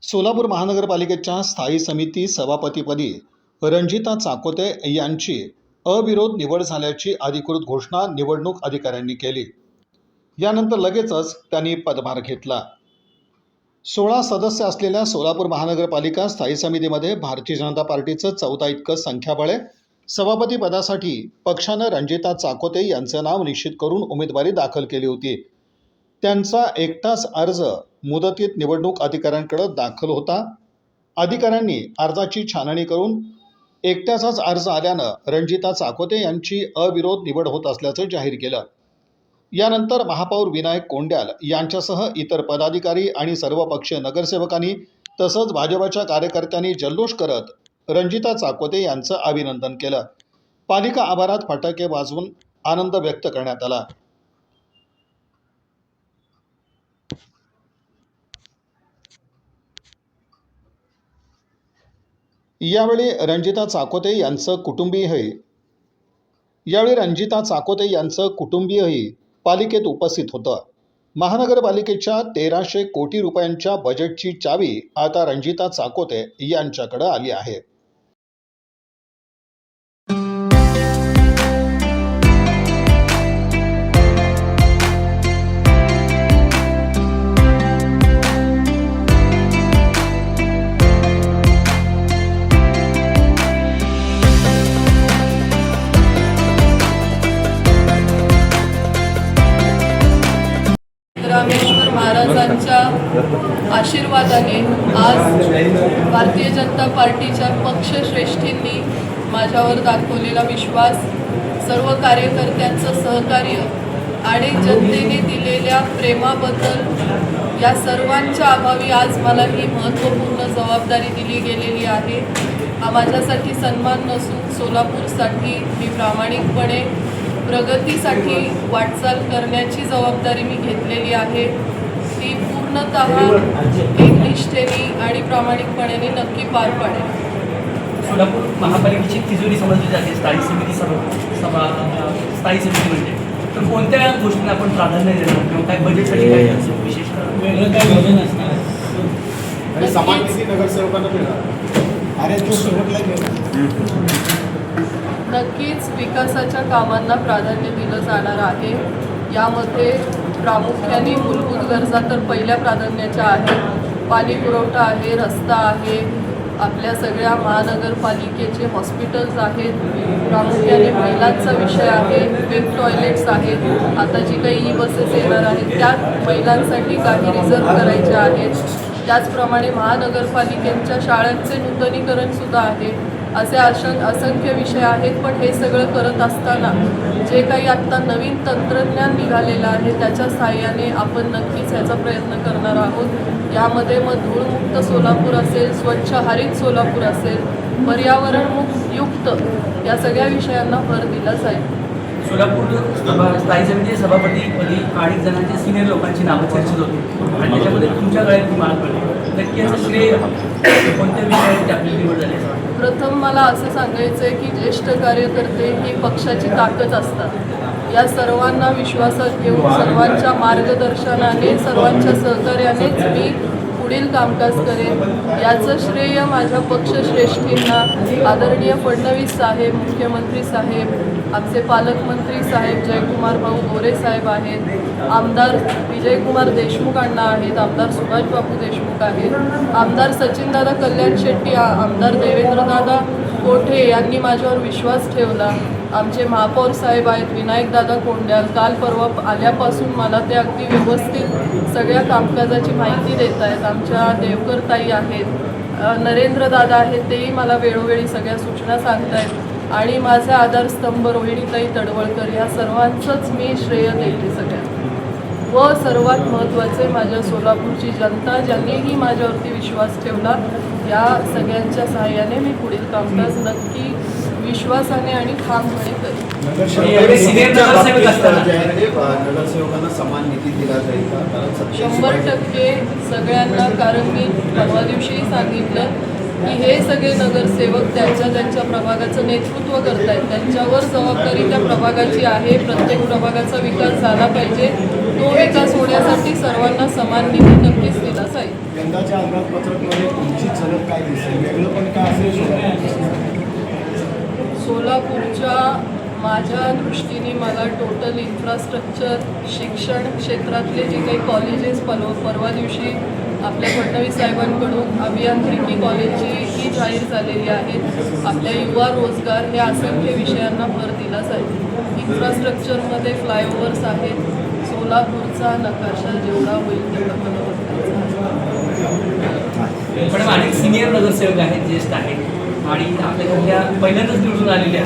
सोलापूर महानगरपालिकेच्या स्थायी समिती सभापतीपदी रणजिता चाकोते यांची अविरोध निवड झाल्याची अधिकृत घोषणा निवडणूक अधिकाऱ्यांनी केली। यानंतर लगेचच त्यांनी पदभार घेतला। 16 सदस्य असलेल्या सोलापूर महानगरपालिका स्थायी समितीमध्ये भारतीय जनता पार्टीचं 14 इतकं संख्याबळ आहे। सभापती पदासाठी पक्षानं रणजिता चाकोते यांचं नाव निश्चित करून उमेदवारी दाखल केली होती। त्यांचा एकटाच अर्ज मुदतीत निवडणूक अधिकाऱ्यांकडे दाखल होता। अधिकाऱ्यांनी अर्जाची छाननी करून एकट्याचाच अर्ज आल्यानं रणजिता चाकोते यांची अविरोध निवड होत असल्याचं जाहीर केलं। यानंतर महापौर विनायक कोंड्याल यांच्यासह इतर पदाधिकारी आणि सर्वपक्षीय नगरसेवकांनी तसंच भाजपच्या कार्यकर्त्यांनी जल्लोष करत रणजिता चाकोते यांचं अभिनंदन केलं। पालिका आवारात फटाके वाजवून आनंद व्यक्त करण्यात आला। यावेळी रणजिता चाकोते यांचं कुटुंबीयही पालिकेत उपस्थित होतं। महानगरपालिकेच्या 1300 कोटी रुपयांच्या बजेटची चावी आता रणजिता चाकोते यांच्याकडे आली आहे। रामेश्वर महाराजांच्या आशीर्वादाने आज भारतीय जनता पार्टीच्या पक्षश्रेष्ठींनी माझ्यावर दाखवलेला विश्वास, सर्व कार्यकर्त्यांचं सहकार्य आणि जनतेने दिलेल्या प्रेमाबद्दल या सर्वांच्या अभावी आज मला ही महत्त्वपूर्ण जबाबदारी दिली गेलेली आहे। हा माझ्यासाठी सन्मान नसून सोलापूरसाठी मी प्रामाणिकपणे प्रगतीसाठी वाटचाल करण्याची जबाबदारी मी घेतलेली आहे। ती पूर्णतः एकनिष्ठेने आणि प्रामाणिकपणे नक्की पार पाडेल। सोलापूर महापालिकेची तिजोरी समजली जाते स्थायी समिती स्थायी समिती म्हणजे, तर कोणत्या गोष्टींना आपण प्राधान्य देणार किंवा काय बजेटसाठी काय विशेष वेगळं काय योजना असणार आणि समान निधी नगरसेवकांना मिळणार अरे तो शेवटला घेऊन नक्कीच विकासाच्या कामांना प्राधान्य दिलं जाणार आहे। यामध्ये प्रामुख्याने मूलभूत गरजा तर पहिल्या प्राधान्याच्या आहेत। पाणी पुरवठा आहे, रस्ता आहे, आपल्या सगळ्या महानगरपालिकेचे हॉस्पिटल्स आहेत, प्रामुख्याने महिलांचा विषय आहे, वेब टॉयलेट्स आहेत। आता जी काही बसेस येणार आहेत त्यात महिलांसाठी काही रिझर्व करायचे आहेत। त्याचप्रमाणे महानगरपालिकेच्या शाळांचे नूतनीकरणसुद्धा आहे। असे असंख्य विषय आहेत। पण हे सगळं करत असताना जे काही आत्ता नवीन तंत्रज्ञान निघालेलं आहे त्याच्या सहाय्याने आपण नक्कीच ह्याचा प्रयत्न करणार आहोत। यामध्ये मग धूळमुक्त सोलापूर असेल, स्वच्छ हरित सोलापूर असेल, पर्यावरणयुक्त या सगळ्या विषयांना भर दिला जाईल। सोलापूर स्थायी समिती सभापतीपदी 8 जणांच्या सिनियर लोकांची नावं चर्चेत होती आणि त्याच्यामध्ये तुमच्या गळ्यात माळ पडली। नक्की याचं श्रेय कोणत्या विषयाची आपली निवड झाली? प्रथम मला असं सांगायचं आहे की ज्येष्ठ कार्यकर्ते ही पक्षाची ताकद असतात। या सर्वांना विश्वासात घेऊन सर्वांच्या मार्गदर्शनाने, सर्वांच्या सहकार्यानेच मी पुढील कामकाज करेन। याचं श्रेय माझ्या पक्षश्रेष्ठींना, आदरणीय फडणवीस साहेब, मुख्यमंत्री साहेब, आमचे पालकमंत्री साहेब जयकुमार भाऊ गोरे साहेब आहेत, आमदार विजयकुमार देशमुख अण्णा आहेत, आमदार सुभाष बापू देशमुख आहेत, आमदार सचिनदादा कल्याण शेट्टी, आमदार देवेंद्रदादा कोठे यांनी माझ्यावर विश्वास ठेवला, आमचे महापौर साहेब आहेत विनायकदादा कोंड्याल, काल परवा आल्यापासून मला ते अगदी व्यवस्थित सगळ्या कामकाजाची माहिती देत आहेत, आमच्या देवकर ताई आहेत, नरेंद्रदादा आहेत, तेही मला वेळोवेळी सगळ्या सूचना सांगत आहेत आणि माझे आधारस्तंभ रोहिणीताई तडवळकर या सर्वांचंच मी श्रेय देते सगळ्यांना। व सर्वात महत्त्वाचे माझ्या सोलापूरची जनता ज्यांनीही माझ्यावरती विश्वास ठेवला, या सगळ्यांच्या सहाय्याने मी पुढील कामकाज नक्की विश्वासाने आणि ठामपणे करेन। नगरसेवकांना समान निधी दिला जाईल का? 100% सगळ्यांना, कारण मी परवा दिवशी सांगितलं की हे सगळे नगरसेवक त्यांच्या प्रभागाचं नेतृत्व करत आहेत, त्यांच्यावर जबाबदारी त्या प्रभागाची आहे। प्रत्येक प्रभागाचा विकास झाला पाहिजे, तो विकास होण्यासाठी सर्वांना समान निधी नक्कीच दिला जाईल। यंदाच्या अंदाजपत्रकामध्ये माझ्या दृष्टीने मला टोटल इन्फ्रास्ट्रक्चर शिक्षण क्षेत्रातले जे काही कॉलेजेस परवा दिवशी आपल्या फडणवीस साहेबांकडून अभियांत्रिकी कॉलेजची ही जाहीर झालेली आहेत. आपल्या युवा रोजगार हे असंख्य विषयांना भर दिला जाईल. इन्फ्रास्ट्रक्चरमध्ये फ्लायओव्हर्स आहेत. सोलापूरचा नकाशा जेवढा होईल तेवढा बनवण्याचा आहे. मॅडम अनेक सिनियर नगरसेवक आहेत, ज्येष्ठ आहेत आणि आपल्याकडल्या पहिल्यांदाच निवडून आलेल्या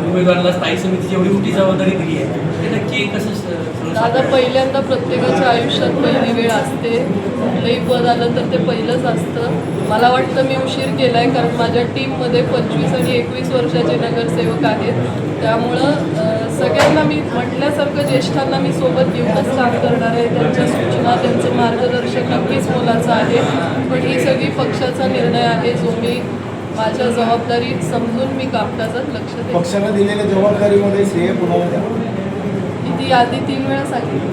उमेदवाराला स्थायी समितीची एवढी मोठी जबाबदारी दिली आहे, ते नक्की कसं दादा पहिल्यांदा प्रत्येकाच्या आयुष्यात पहिली वेळ असते. कुठलंही पद आलं तर ते पहिलंच असतं. मला वाटतं मी उशीर केला आहे, कारण माझ्या टीममध्ये 25 आणि 21 वर्षाचे नगरसेवक आहेत. त्यामुळं सगळ्यांना मी म्हटल्यासारखं ज्येष्ठांना मी सोबत घेऊनच काम करणार आहे. त्यांच्या सूचना त्यांचं मार्गदर्शन नक्कीच मोलाचं आहे. पण ही सगळी पक्षाचा निर्णय आहे, जो मी माझ्या जबाबदारी समजून मी कामकाजात लक्ष देते. पक्षाला दिलेल्या जबाबदारीमध्ये श्रेय कुणाला द्या? ती यादी 3 वेळा सांगितली.